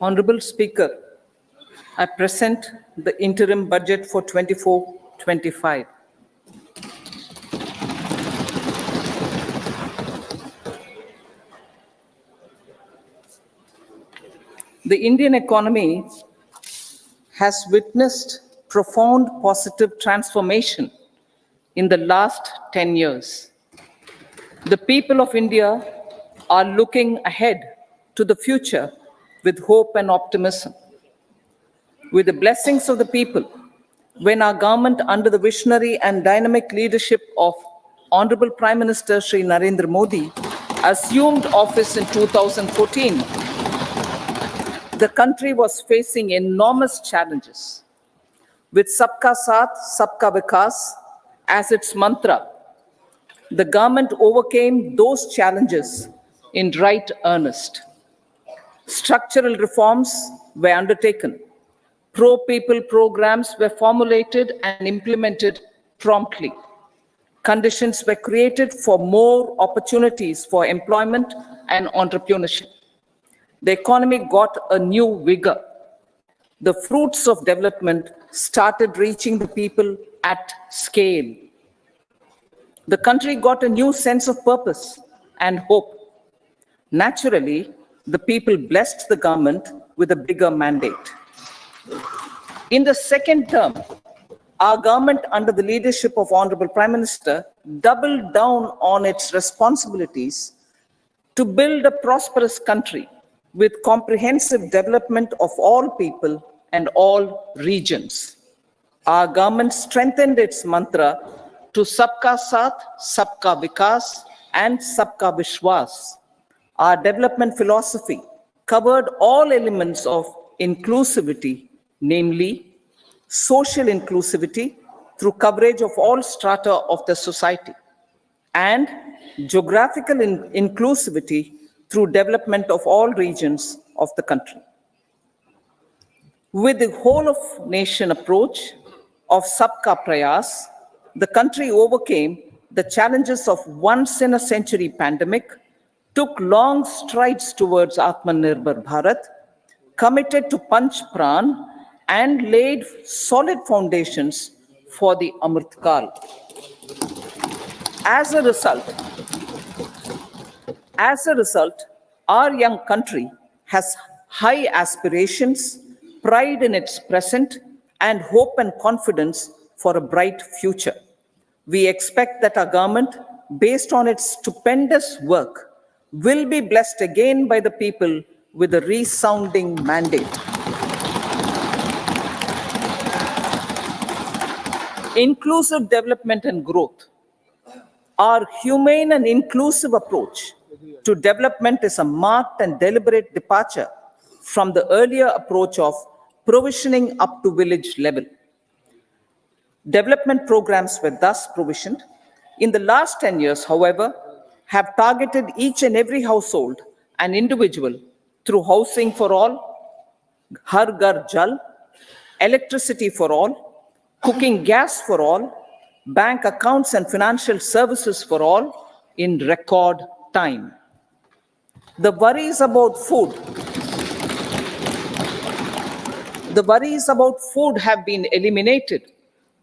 Honorable Speaker, I present the interim budget for 24-25. The Indian economy has witnessed profound positive transformation in the last 10 years. The people of India are looking ahead to the future with hope and optimism. With the blessings of the people, when our government, under the visionary and dynamic leadership of Honorable Prime Minister Shri Narendra Modi, assumed office in 2014, the country was facing enormous challenges. With Sabka Saath, Sabka Vikas as its mantra, the government overcame those challenges in right earnest. Structural reforms were undertaken. Pro-people programs were formulated and implemented promptly. Conditions were created for more opportunities for employment and entrepreneurship. The economy got a new vigor. The fruits of development started reaching the people at scale. The country got a new sense of purpose and hope. Naturally, the people blessed the government with a bigger mandate. In the second term, our government, under the leadership of Honorable Prime Minister, doubled down on its responsibilities to build a prosperous country with comprehensive development of all people and all regions. Our government strengthened its mantra to Sabka Saath, Sabka Vikas, and Sabka Vishwas. Our development philosophy covered all elements of inclusivity, namely social inclusivity through coverage of all strata of the society, and geographical inclusivity through development of all regions of the country. With the whole of nation approach of Sabka Prayas, the country overcame the challenges of once in a century pandemic, took long strides towards Atmanirbhar Bharat, committed to Panch Pran, and laid solid foundations for the Amrit Kal. As a result, our young country has high aspirations, pride in its present, and hope and confidence for a bright future. We expect that our government, based on its stupendous work, will be blessed again by the people with a resounding mandate. Inclusive development and growth. Our humane and inclusive approach to development is a marked and deliberate departure from the earlier approach of provisioning up to village level. Development programs were thus provisioned. In the last 10 years, however, have targeted each and every household and individual through housing for all, Har Ghar Jal, electricity for all, cooking gas for all, bank accounts and financial services for all in record time. The worries about food have been eliminated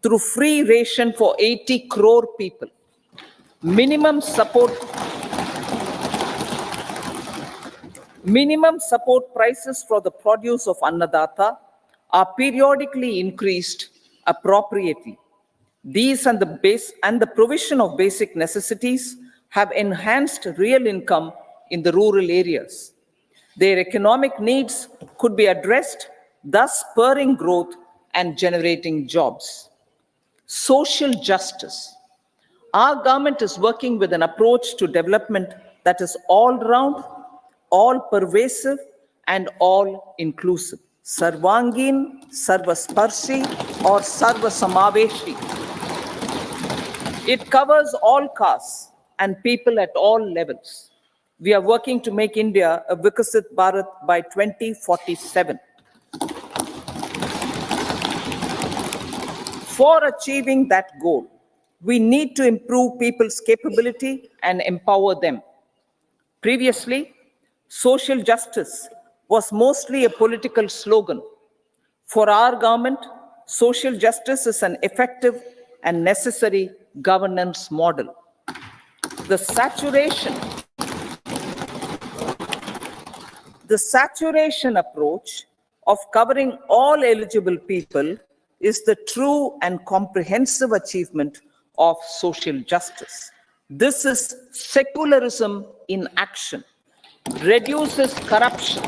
through free ration for 80 crore people. Minimum support prices for the produce of Annadata are periodically increased appropriately. These and the provision of basic necessities have enhanced real income in the rural areas. Their economic needs could be addressed, thus spurring growth and generating jobs. Social justice. Our government is working with an approach to development that is all-round, all-pervasive, and all-inclusive. Sarvangin, Sarvasparshi, or Sarvasamaveshi. It covers all castes and people at all levels. We are working to make India a Vikasit Bharat by 2047. For achieving that goal, we need to improve people's capability and empower them. Previously, social justice was mostly a political slogan. For our government, social justice is an effective and necessary governance model. The saturation approach of covering all eligible people is the true and comprehensive achievement of social justice. This is secularism in action, reduces corruption,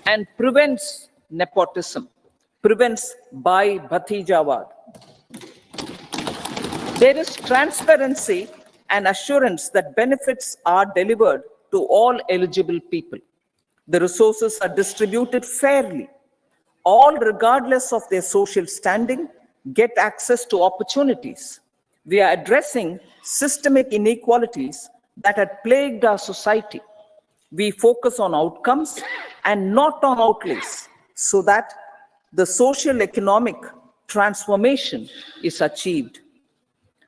and prevents nepotism, prevents Bhai Bhatijawad. There is transparency and assurance that benefits are delivered to all eligible people. The resources are distributed fairly. All, regardless of their social standing, get access to opportunities. We are addressing systemic inequalities that had plagued our society. We focus on outcomes and not on outlays so that the social economic transformation is achieved.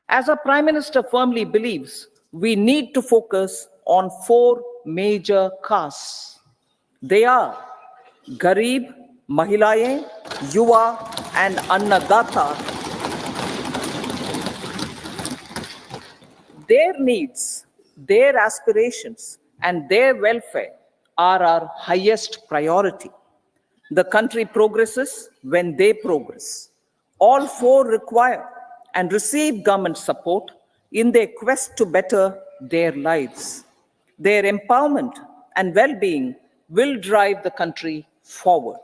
As our Prime Minister firmly believes, we need to focus on 4 major castes. They are Garib, Mahilayein, Yuva, and Annadata. Their needs, their aspirations, and their welfare are our highest priority. The country progresses when they progress. All 4 require and receive government support in their quest to better their lives. Their empowerment and well-being will drive the country forward.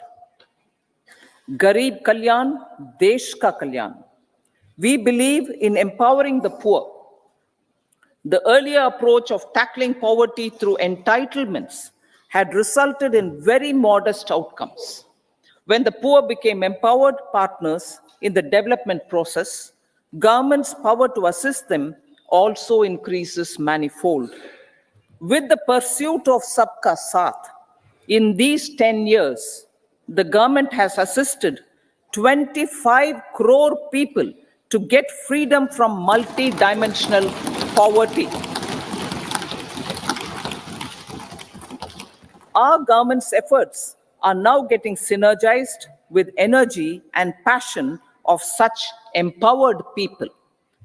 Garib Kalyan, Desh Ka Kalyan. We believe in empowering the poor. The earlier approach of tackling poverty through entitlements had resulted in very modest outcomes. When the poor became empowered partners in the development process, government's power to assist them also increases manifold. With the pursuit of Sabka Saath, in these 10 years, the government has assisted 25 crore people to get freedom from multi-dimensional poverty. Our government's efforts are now getting synergized with energy and passion of such empowered people.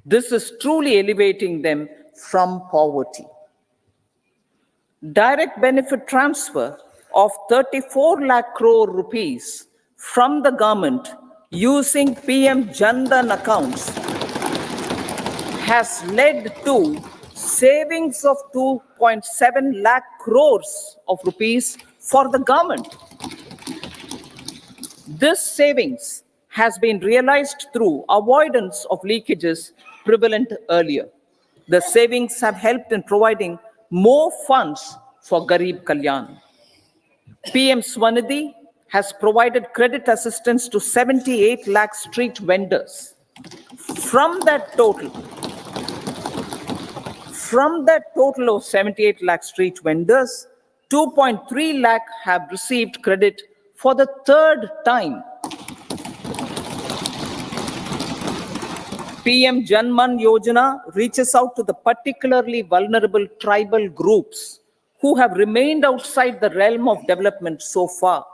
This is truly elevating them from poverty. Direct benefit transfer of 34 lakh crore rupees from the government using PM Jan Dhan accounts has led to savings of 2.7 lakh crores of rupees for the government. This savings has been realized through avoidance of leakages prevalent earlier. The savings have helped in providing more funds for Garib Kalyan. PM Swanidhi has provided credit assistance to 78 lakh street vendors. From that total of 78 lakh street vendors, 2.3 lakh have received credit for the 3rd time. PM Janman Yojana reaches out to the particularly vulnerable tribal groups who have remained outside the realm of development so far.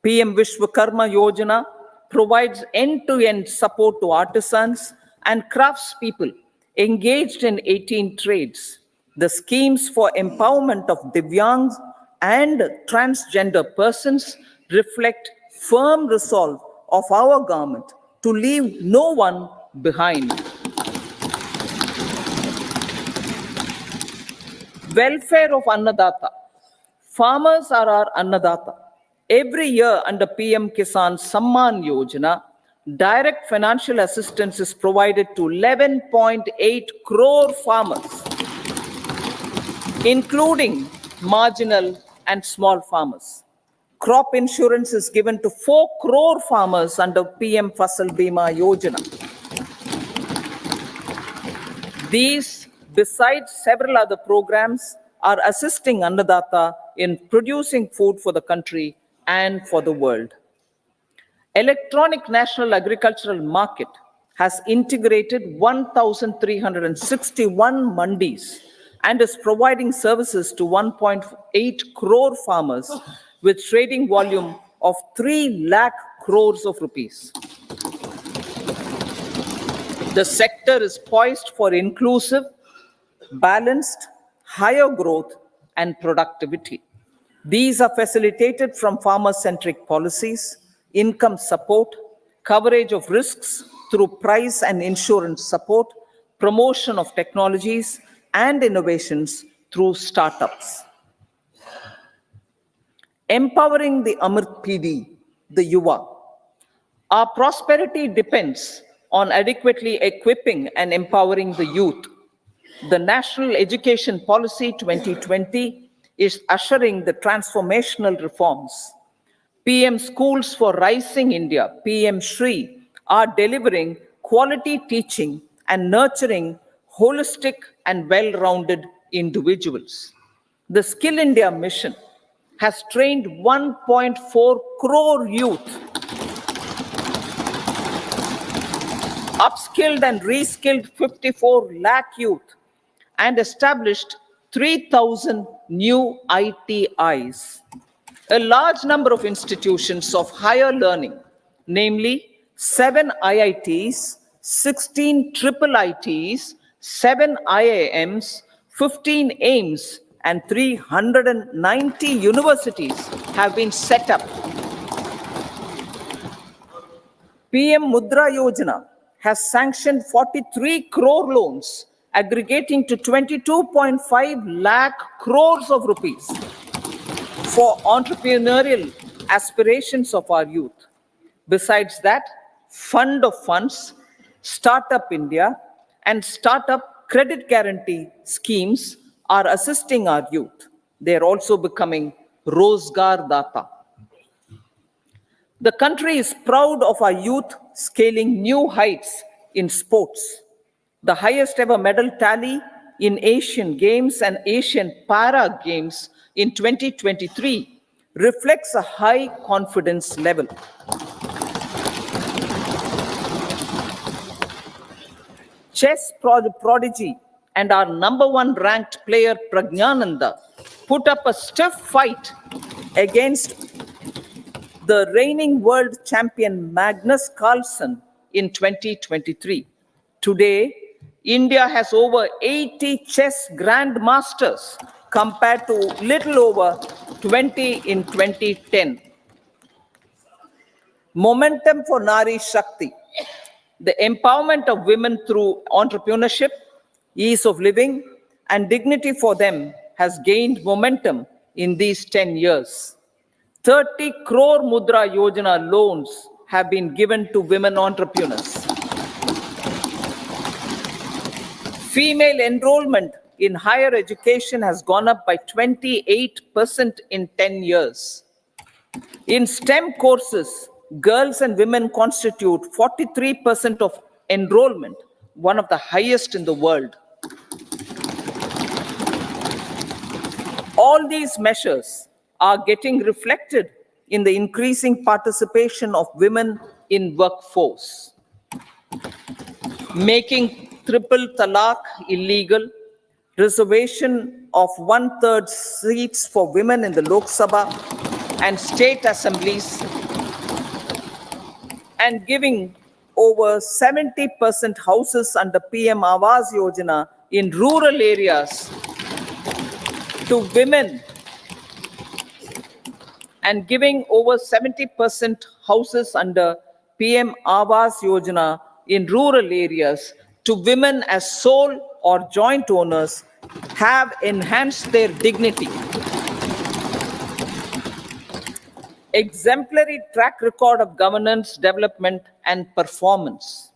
PM Vishwakarma Yojana provides end-to-end support to artisans and craftspeople engaged in 18 trades. The schemes for empowerment of Divyangs and transgender persons reflect firm resolve of our government to leave no one behind. Welfare of Annadata. Farmers are our Annadata. Every year under PM Kisan Samman Yojana, direct financial assistance is provided to 11.8 crore farmers, including marginal and small farmers. Crop insurance is given to 4 crore farmers under PM Fasal Bima Yojana. These, besides several other programs, are assisting Annadata in producing food for the country and for the world. Electronic National Agricultural Market has integrated 1,361 mandis and is providing services to 1.8 crore farmers with trading volume of 3 lakh crores of rupees. The sector is poised for inclusive, balanced, higher growth, and productivity. These are facilitated from farmer-centric policies, income support, coverage of risks through price and insurance support, promotion of technologies and innovations through startups. Empowering the Amrit PD, the Yuva. Our prosperity depends on adequately equipping and empowering the youth. The National Education Policy 2020 is ushering the transformational reforms. PM Schools for Rising India, PM Shri, are delivering quality teaching and nurturing holistic and well-rounded individuals. The Skill India mission has trained 1.4 crore youth, upskilled and reskilled 54 lakh youth, and established 3,000 new ITIs. A large number of institutions of higher learning, namely 7 IITs, 16 triple ITs, 7 IIMs, 15 AIMS, and 390 universities have been set up. PM Mudra Yojana has sanctioned 43 crore loans aggregating to 22.5 lakh crores of rupees for entrepreneurial aspirations of our youth. Besides that, Fund of Funds, Startup India, and Startup Credit Guarantee schemes are assisting our youth. They are also becoming Rozgar Data. The country is proud of our youth scaling new heights in sports. The highest ever medal tally in Asian Games and Asian Para Games in 2023 reflects a high confidence level. Chess prodigy and our #1 ranked player Pragnananda put up a stiff fight against the reigning world champion Magnus Carlsen in 2023. Today, India has over 80 chess grandmasters compared to little over 20 in 2010. Momentum for Nari Shakti. The empowerment of women through entrepreneurship, ease of living, and dignity for them has gained momentum in these 10 years. 30 crore Mudra Yojana loans have been given to women entrepreneurs. Female enrollment in higher education has gone up by 28% in 10 years. In STEM courses, girls and women constitute 43% of enrollment, one of the highest in the world. All these measures are getting reflected in the increasing participation of women in workforce. Making triple talaq illegal, reservation of 1/3 seats for women in the Lok Sabha and state assemblies, and giving over 70% houses under PM Awas Yojana in rural areas to women, and giving over 70% houses under PM Awas Yojana in rural areas to women as sole or joint owners have enhanced their dignity. Exemplary track record of governance, development, and performance.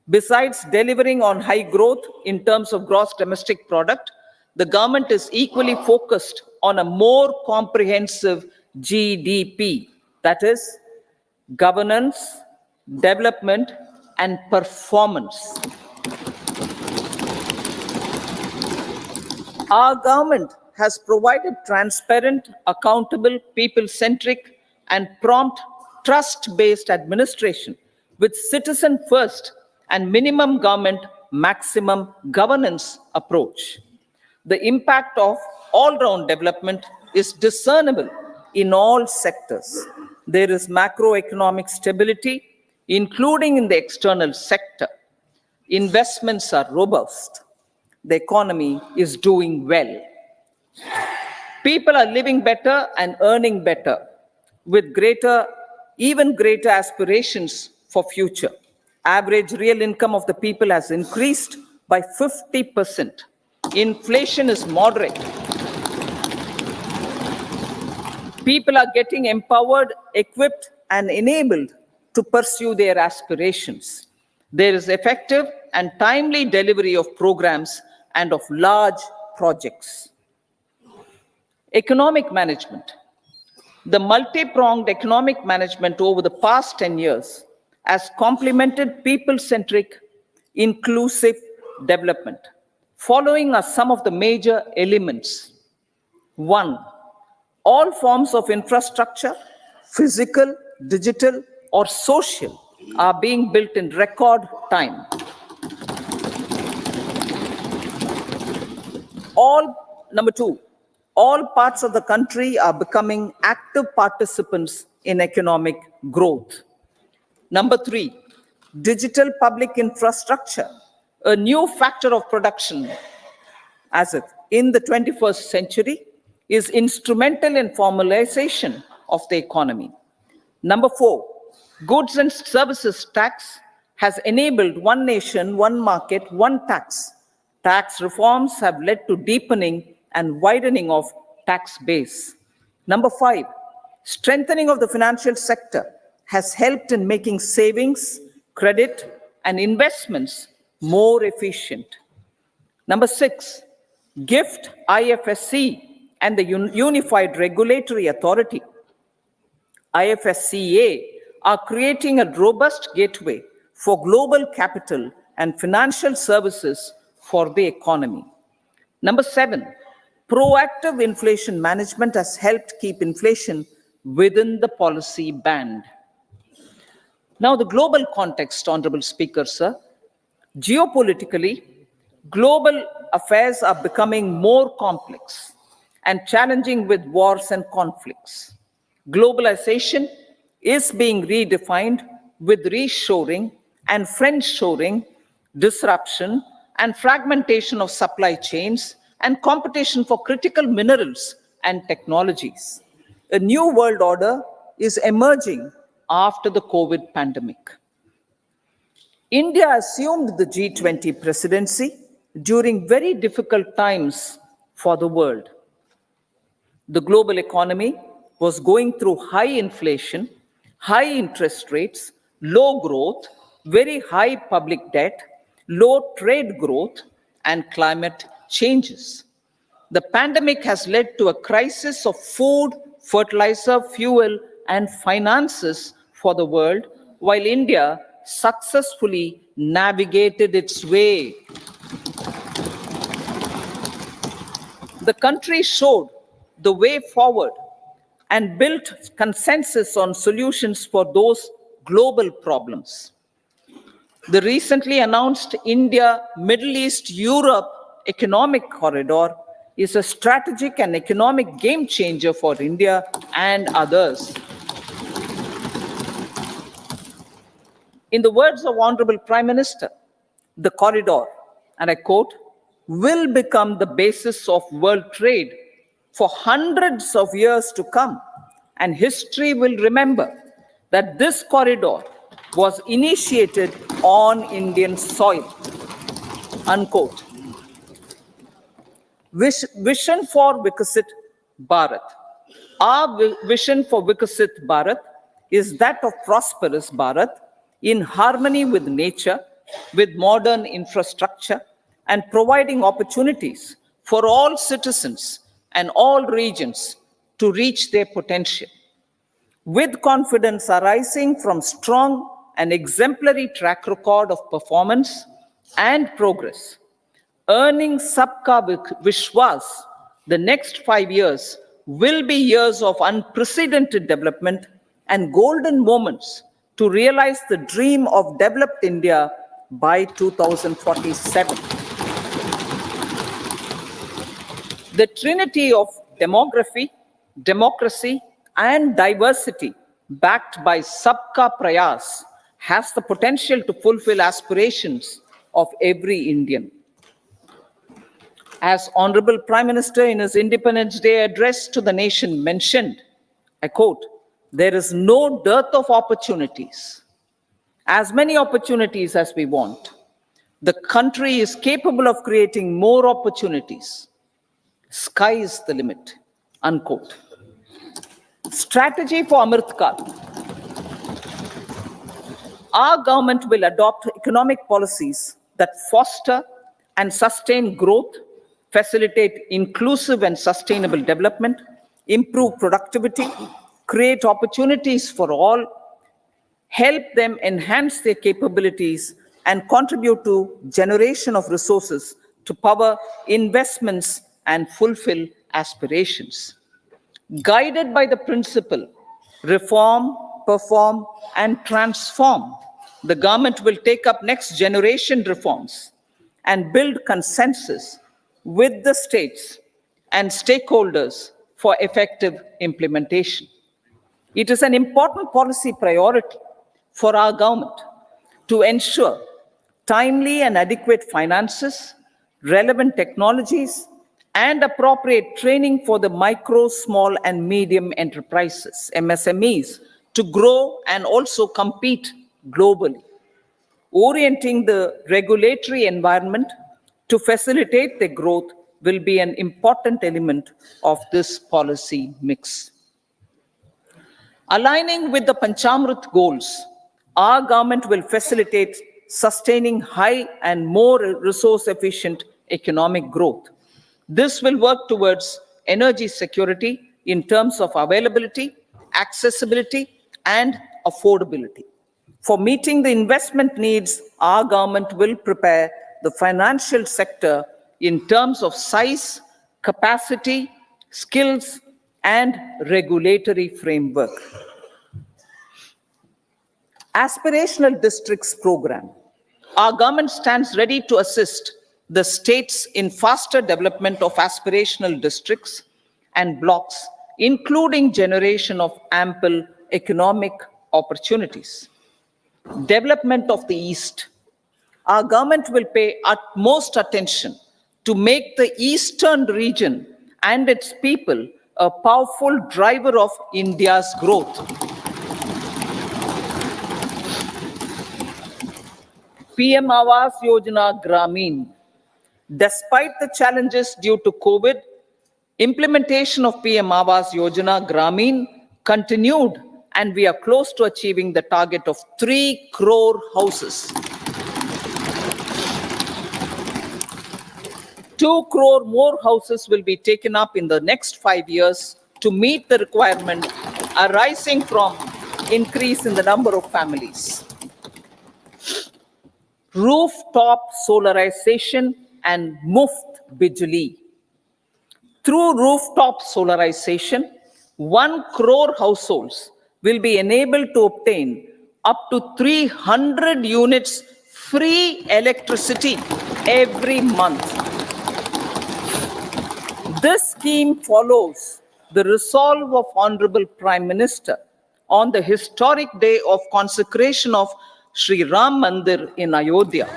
Besides delivering on high growth in terms of gross domestic product, the government is equally focused on a more comprehensive GDP, that is, governance, development, and performance. Our government has provided transparent, accountable, people-centric, and prompt, trust-based administration with citizen first and minimum government, maximum governance approach. The impact of all-round development is discernible in all sectors. There is macroeconomic stability, including in the external sector. Investments are robust. The economy is doing well. People are living better and earning better with even greater aspirations for future. Average real income of the people has increased by 50%. Inflation is moderate. People are getting empowered, equipped, and enabled to pursue their aspirations. There is effective and timely delivery of programs and of large projects. Economic management. The multi-pronged economic management over the past 10 years has complemented people-centric, inclusive development. Following are some of the major elements. 1. All forms of infrastructure, physical, digital, or social, are being built in record time. Number 2, all parts of the country are becoming active participants in economic growth. Number 3, digital public infrastructure, a new factor of production as it in the 21st century, is instrumental in formalization of the economy. Number 4, goods and services tax has enabled one nation, one market, one tax. Tax reforms have led to deepening and widening of tax base. Number 5, strengthening of the financial sector has helped in making savings, credit, and investments more efficient. Number 6, GIFT IFSC and the Unified Regulatory Authority, IFSCA, are creating a robust gateway for global capital and financial services for the economy. Number 7, proactive inflation management has helped keep inflation within the policy band. Now, the global context, Honorable Speaker, sir. Geopolitically, global affairs are becoming more complex and challenging with wars and conflicts. Globalization is being redefined with reshoring and friendshoring, disruption and fragmentation of supply chains, and competition for critical minerals and technologies. A new world order is emerging after the COVID pandemic. India assumed the G20 presidency during very difficult times for the world. The global economy was going through high inflation, high interest rates, low growth, very high public debt, low trade growth, and climate changes. The pandemic has led to a crisis of food, fertilizer, fuel, and finances for the world, while India successfully navigated its way. The country showed the way forward and built consensus on solutions for those global problems. The recently announced India-Middle East-Europe Economic Corridor is a strategic and economic game changer for India and others. In the words of Honorable Prime Minister, the corridor, and I quote, will become the basis of world trade for hundreds of years to come, and history will remember that this corridor was initiated on Indian soil, unquote. Vision for Viksit Bharat. Our vision for Viksit Bharat is that of prosperous Bharat in harmony with nature, with modern infrastructure, and providing opportunities for all citizens and all regions to reach their potential. With confidence arising from strong and exemplary track record of performance and progress, earning Sabka Vishwas, the next 5 years will be years of unprecedented development and golden moments to realize the dream of developed India by 2047. The trinity of demography, democracy, and diversity, backed by Sabka Prayas, has the potential to fulfill aspirations of every Indian. As Honorable Prime Minister in his Independence Day address to the nation mentioned, I quote, "There is no dearth of opportunities. As many opportunities as we want. The country is capable of creating more opportunities. Sky is the limit," unquote. Strategy for Amrit Kal. Our government will adopt economic policies that foster and sustain growth, facilitate inclusive and sustainable development, improve productivity, create opportunities for all, help them enhance their capabilities, and contribute to generation of resources to power investments and fulfill aspirations. Guided by the principle, reform, perform, and transform, the government will take up next generation reforms and build consensus with the states and stakeholders for effective implementation. It is an important policy priority for our government to ensure timely and adequate finances, relevant technologies, and appropriate training for the micro, small, and medium enterprises, MSMEs, to grow and also compete globally. Orienting the regulatory environment to facilitate their growth will be an important element of this policy mix. Aligning with the Panchamrit goals, our government will facilitate sustaining high and more resource-efficient economic growth. This will work towards energy security in terms of availability, accessibility, and affordability. For meeting the investment needs, our government will prepare the financial sector in terms of size, capacity, skills, and regulatory framework. Aspirational Districts Program. Our government stands ready to assist the states in faster development of aspirational districts and blocks, including generation of ample economic opportunities. Development of the East. Our government will pay utmost attention to make the Eastern region and its people a powerful driver of India's growth. PM Awas Yojana Gramin. Despite the challenges due to COVID, implementation of PM Awas Yojana Gramin continued, and we are close to achieving the target of 3 crore houses. 2 crore more houses will be taken up in the next 5 years to meet the requirement arising from increase in the number of families. Rooftop solarization and Muft Bijli. Through rooftop solarization, 1 crore households will be enabled to obtain up to 300 units free electricity every month. This scheme follows the resolve of Honorable Prime Minister on the historic day of consecration of Sri Ram Mandir in Ayodhya.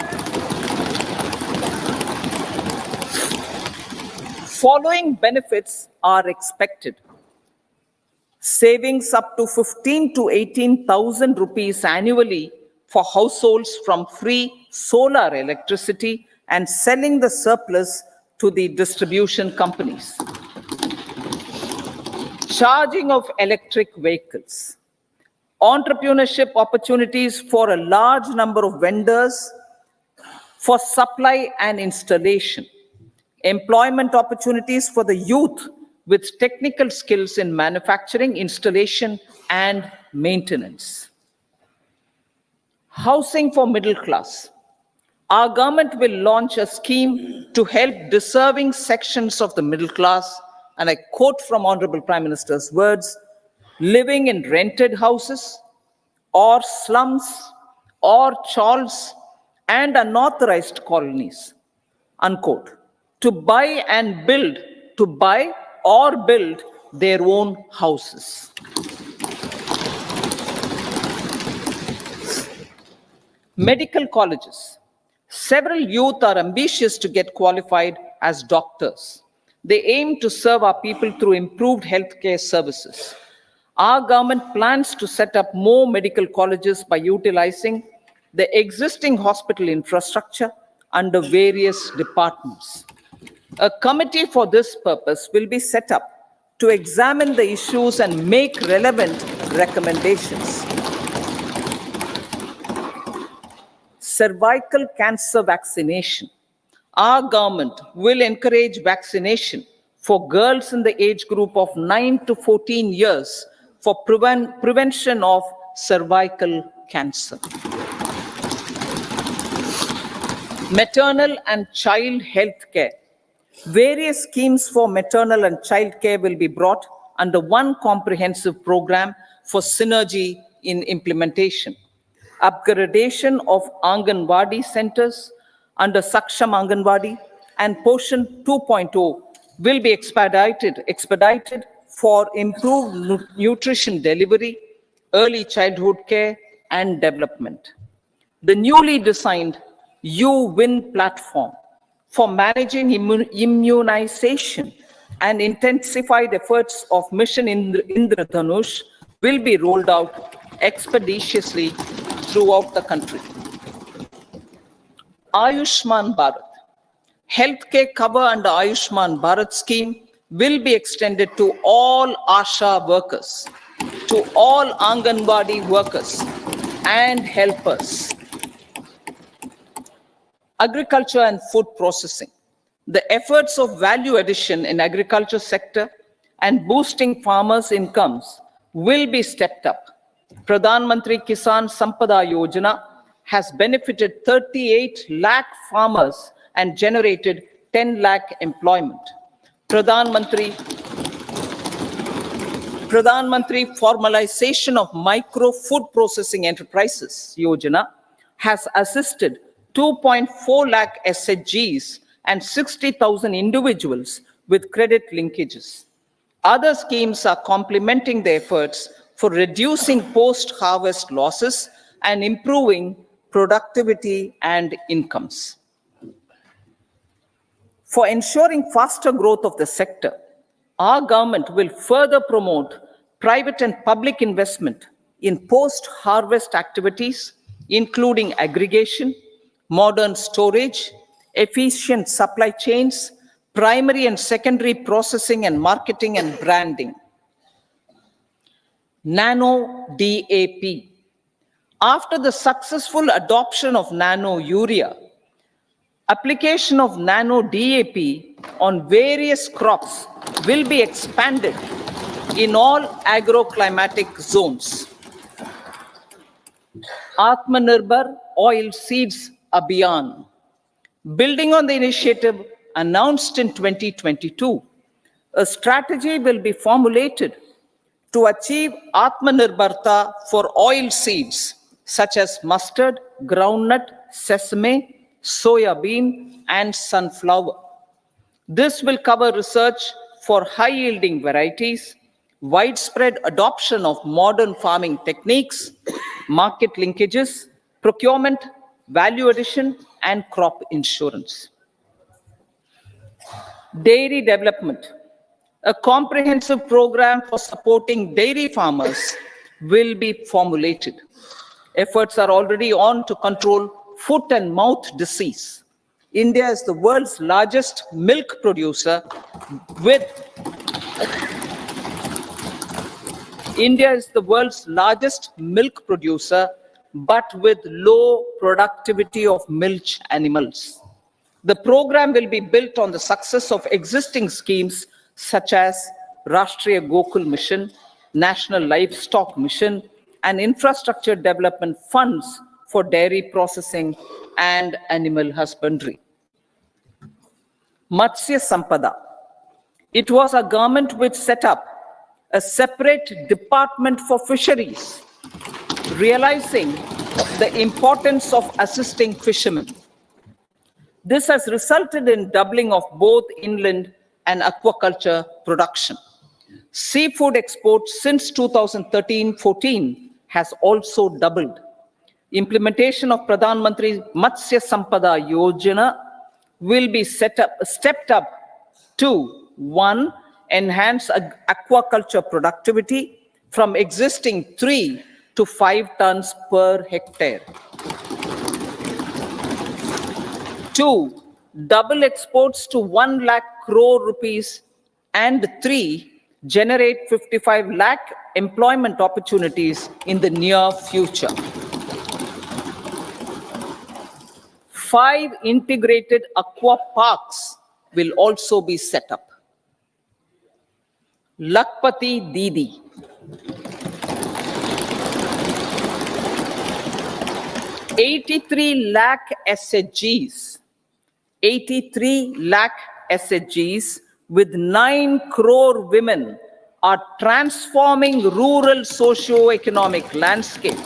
Following benefits are expected. Savings up to 15 to 18,000 rupees annually for households from free solar electricity and selling the surplus to the distribution companies. Charging of electric vehicles. Entrepreneurship opportunities for a large number of vendors for supply and installation. Employment opportunities for the youth with technical skills in manufacturing, installation, and maintenance. Housing for middle class. Our government will launch a scheme to help deserving sections of the middle class, and I quote from Honorable Prime Minister's words, living in rented houses or slums or chawls and unauthorized colonies, unquote, to buy and build to buy or build their own houses. Medical colleges. Several youth are ambitious to get qualified as doctors. They aim to serve our people through improved healthcare services. Our government plans to set up more medical colleges by utilizing the existing hospital infrastructure under various departments. A committee for this purpose will be set up to examine the issues and make relevant recommendations. Cervical cancer vaccination. Our government will encourage vaccination for girls in the age group of 9 to 14 years for prevention of cervical cancer. Maternal and child health care. Various schemes for maternal and child care will be brought under one comprehensive program for synergy in implementation. Upgradation of Anganwadi centers under Saksham Anganwadi and Poshan 2.0 will be expedited for improved nutrition delivery, early childhood care, and development. The newly designed U-Win platform for managing immunization and intensified efforts of Mission Indradhanush will be rolled out expeditiously throughout the country. Ayushman Bharat. Healthcare cover under Ayushman Bharat scheme will be extended to all ASHA workers, to all Anganwadi workers and helpers. Agriculture and food processing. The efforts of value addition in agriculture sector and boosting farmers' incomes will be stepped up. Pradhan Mantri Kisan Sampada Yojana has benefited 38 lakh farmers and generated 10 lakh employment. Pradhan Mantri Formalization of Micro Food Processing Enterprises Yojana has assisted 2.4 lakh SHGs and 60,000 individuals with credit linkages. Other schemes are complementing the efforts for reducing post-harvest losses and improving productivity and incomes. For ensuring faster growth of the sector, our government will further promote private and public investment in post-harvest activities, including aggregation, modern storage, efficient supply chains, primary and secondary processing and marketing and branding. Nano DAP. After the successful adoption of nano urea, application of nano DAP on various crops will be expanded in all agroclimatic zones. Atmanirbhar Oil Seeds Abhiyan. Building on the initiative announced in 2022, a strategy will be formulated to achieve Atmanirbharta for oil seeds such as mustard, groundnut, sesame, soya bean, and sunflower. This will cover research for high-yielding varieties, widespread adoption of modern farming techniques, market linkages, procurement, value addition, and crop insurance. Dairy development. A comprehensive program for supporting dairy farmers will be formulated. Efforts are already on to control foot and mouth disease. India is the world's largest milk producer with but with low productivity of milch animals. The program will be built on the success of existing schemes such as Rashtriya Gokul Mission, National Livestock Mission, and infrastructure development funds for dairy processing and animal husbandry. Matsya Sampada. It was our government which set up a separate department for fisheries, realizing the importance of assisting fishermen. This has resulted in doubling of both inland and aquaculture production. Seafood exports since 2013-14 has also doubled. Implementation of Pradhan Mantri Matsya Sampada Yojana will be stepped up to 1. Enhance aquaculture productivity from existing 3 to 5 tons per hectare. 2. Double exports to 1 lakh crore rupees. And 3. Generate 55 lakh employment opportunities in the near future. 5 integrated aqua parks will also be set up. Lakpati Didi. 83 lakh SHGs. 83 lakh SHGs with 9 crore women are transforming rural socio-economic landscape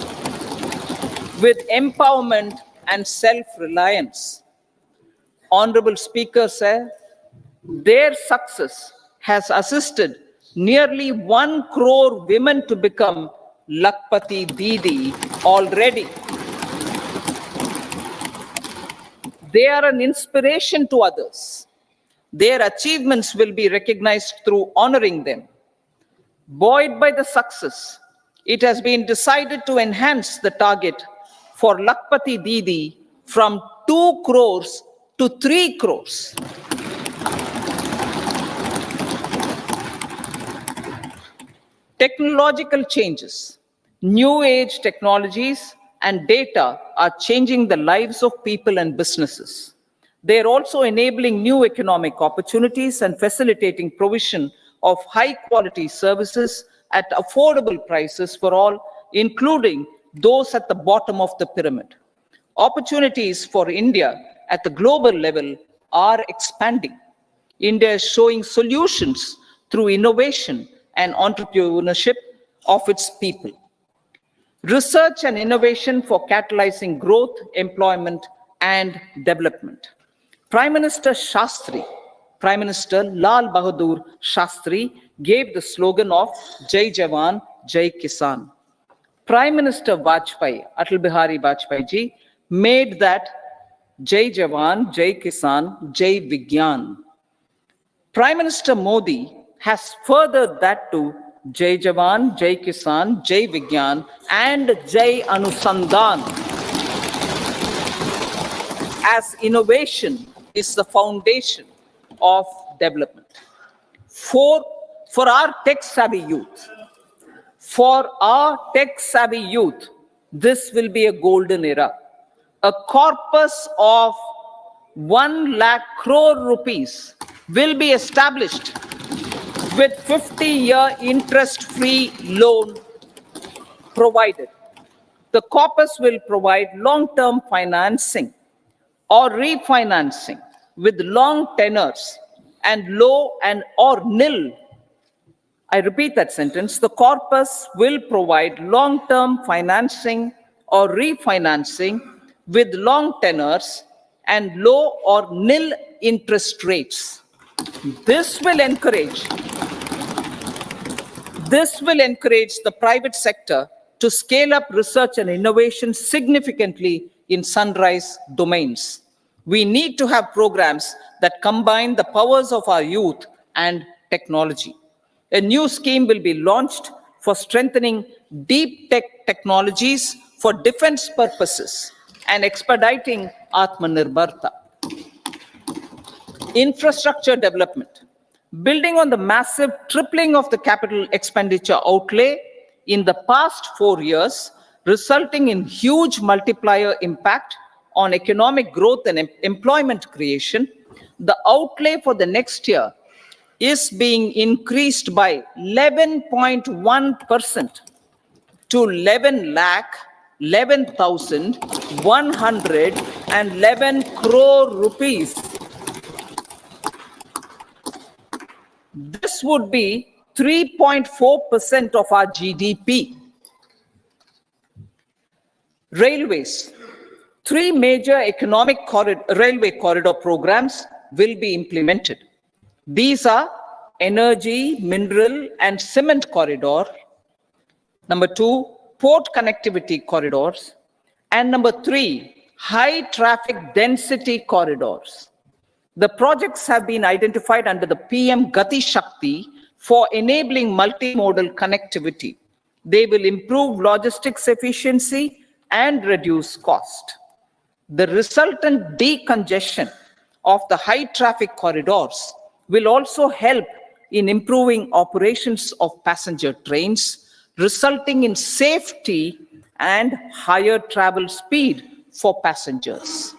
with empowerment and self-reliance. Honorable Speaker, sir, their success has assisted nearly 1 crore women to become Lakpati Didi already. They are an inspiration to others. Their achievements will be recognized through honoring them. Buoyed by the success, it has been decided to enhance the target for Lakpati Didi from 2 crores to 3 crores. Technological changes, new age technologies, and data are changing the lives of people and businesses. They are also enabling new economic opportunities and facilitating provision of high-quality services at affordable prices for all, including those at the bottom of the pyramid. Opportunities for India at the global level are expanding. India is showing solutions through innovation and entrepreneurship of its people. Research and innovation for catalyzing growth, employment, and development. Prime Minister Lal Bahadur Shastri gave the slogan of Jai Jawan, Jai Kisan. Prime Minister Vajpayee, Atal Bihari Vajpayee ji, made that Jai Jawan, Jai Kisan, Jai Vigyan. Prime Minister Modi has furthered that to Jai Jawan, Jai Kisan, Jai Vigyan, and Jai Anusandhan, as innovation is the foundation of development. For our tech-savvy youth, this will be a golden era. A corpus of 1 lakh crore rupees will be established with 50-year interest-free loan provided. The corpus will provide long-term financing or refinancing with long tenors and low and or nil. I repeat that sentence. The corpus will provide long-term financing or refinancing with long tenors and low or nil interest rates. This will encourage the private sector to scale up research and innovation significantly in sunrise domains. We need to have programs that combine the powers of our youth and technology. A new scheme will be launched for strengthening deep tech technologies for defense purposes and expediting Atmanirbharta. Infrastructure development. Building on the massive tripling of the capital expenditure outlay in the past 4 years, resulting in huge multiplier impact on economic growth and employment creation, the outlay for the next year is being increased by 11.1% to 11,111 crore rupees. This would be 3.4% of our GDP. Railways. 3 major economic railway corridor programs will be implemented. These are energy, mineral, and cement corridor. Number 2, port connectivity corridors. And number 3, high traffic density corridors. The projects have been identified under the PM Gati Shakti for enabling multimodal connectivity. They will improve logistics efficiency and reduce cost. The resultant decongestion of the high traffic corridors will also help in improving operations of passenger trains, resulting in safety and higher travel speed for passengers.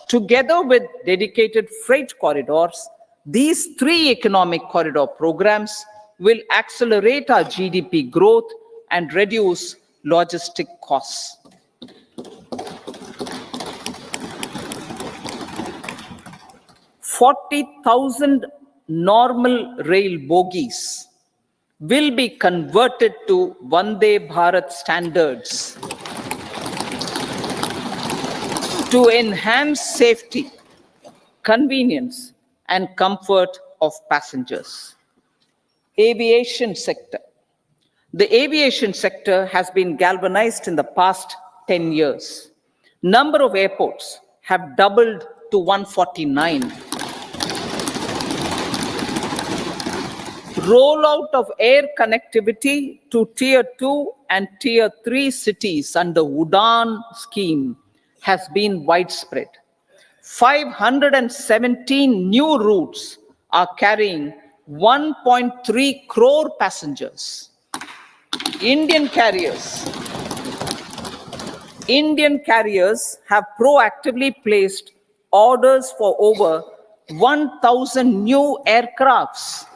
Together with dedicated freight corridors, these 3 economic corridor programs will accelerate our GDP growth and reduce logistic costs. 40,000 normal rail bogies will be converted to Vande Bharat standards to enhance safety, convenience, and comfort of passengers. Aviation sector. The aviation sector has been galvanized in the past 10 years. Number of airports have doubled to 149. Rollout of air connectivity to Tier 2 and Tier 3 cities under UDAN scheme has been widespread. 517 new routes are carrying 1.3 crore passengers. Indian carriers have proactively placed orders for over 1,000 new aircrafts.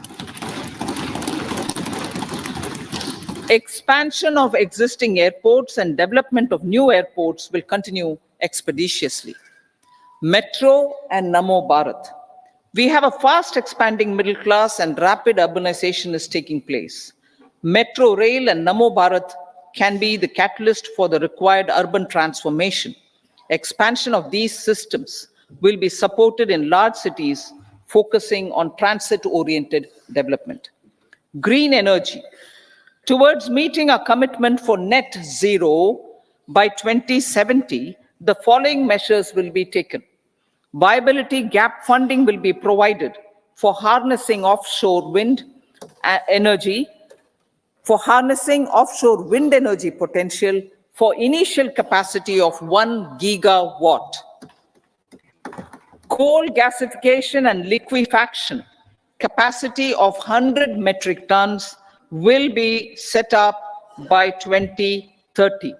Expansion of existing airports and development of new airports will continue expeditiously. Metro and Namo Bharat. We have a fast expanding middle class and rapid urbanization is taking place. Metro rail and Namo Bharat can be the catalyst for the required urban transformation. Expansion of these systems will be supported in large cities, focusing on transit-oriented development. Green energy. Towards meeting our commitment for net zero by 2070, the following measures will be taken. Viability gap funding will be provided for harnessing offshore wind energy, potential for initial capacity of 1 gigawatt. Coal gasification and liquefaction capacity of 100 metric tons will be set up by 2030.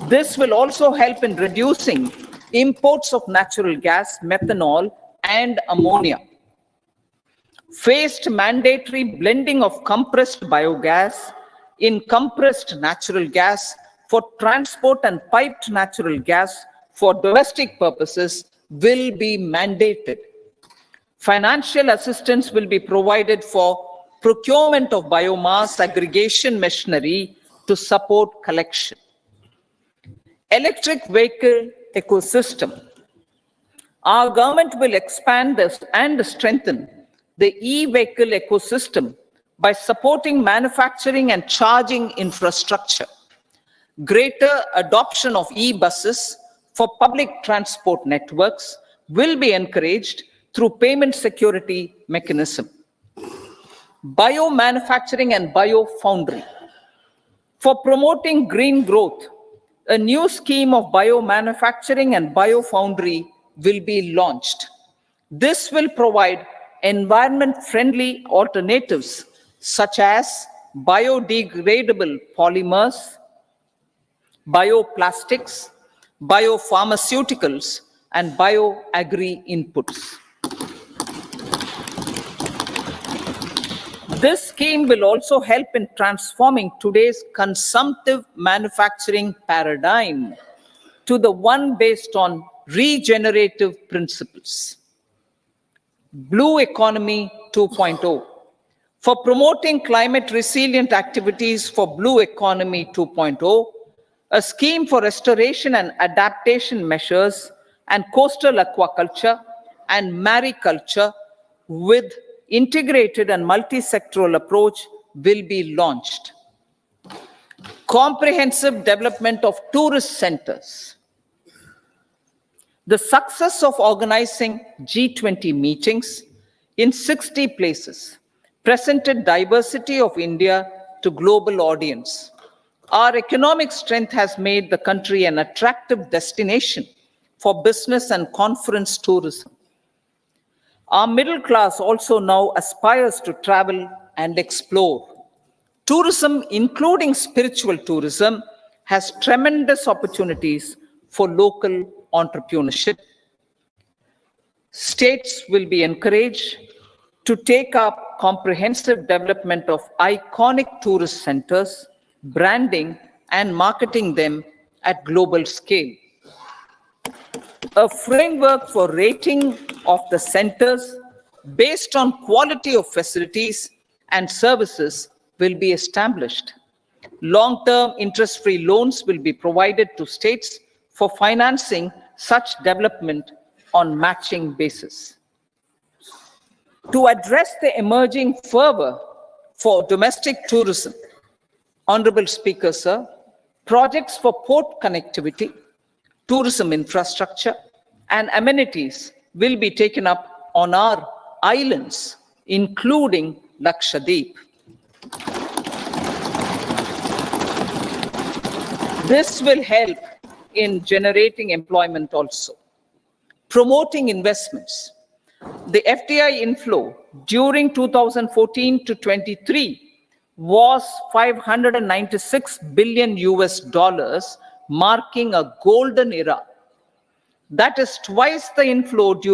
This will also help in reducing imports of natural gas, methanol, and ammonia. Phased mandatory blending of compressed biogas in compressed natural gas for transport and piped natural gas for domestic purposes will be mandated. Financial assistance will be provided for procurement of biomass aggregation machinery to support collection. Electric vehicle ecosystem. Our government will expand this and strengthen the e-vehicle ecosystem by supporting manufacturing and charging infrastructure. Greater adoption of e-buses for public transport networks will be encouraged through payment security mechanism. Biomanufacturing and biofoundry. For promoting green growth, a new scheme of biomanufacturing and biofoundry will be launched. This will provide environment-friendly alternatives such as biodegradable polymers, bioplastics, biopharmaceuticals, and bioagri inputs. This scheme will also help in transforming today's consumptive manufacturing paradigm to the one based on regenerative principles. Blue Economy 2.0. For promoting climate resilient activities for Blue Economy 2.0, a scheme for restoration and adaptation measures and coastal aquaculture and mariculture with integrated and multi-sectoral approach will be launched. Comprehensive development of tourist centers. The success of organizing G20 meetings in 60 places presented diversity of India to global audience. Our economic strength has made the country an attractive destination for business and conference tourism. Our middle class also now aspires to travel and explore. Tourism, including spiritual tourism, has tremendous opportunities for local entrepreneurship. States will be encouraged to take up comprehensive development of iconic tourist centers, branding and marketing them at global scale. A framework for rating of the centers based on quality of facilities and services will be established. Long-term interest-free loans will be provided to states for financing such development on matching basis. To address the emerging fervor for domestic tourism, Honorable Speaker, sir, projects for port connectivity, tourism infrastructure, and amenities will be taken up on our islands, including Lakshadweep. This will help in generating employment also. Promoting investments. The FDI inflow during 2014 to 23 was $596 billion, marking a golden era. That is twice the inflow during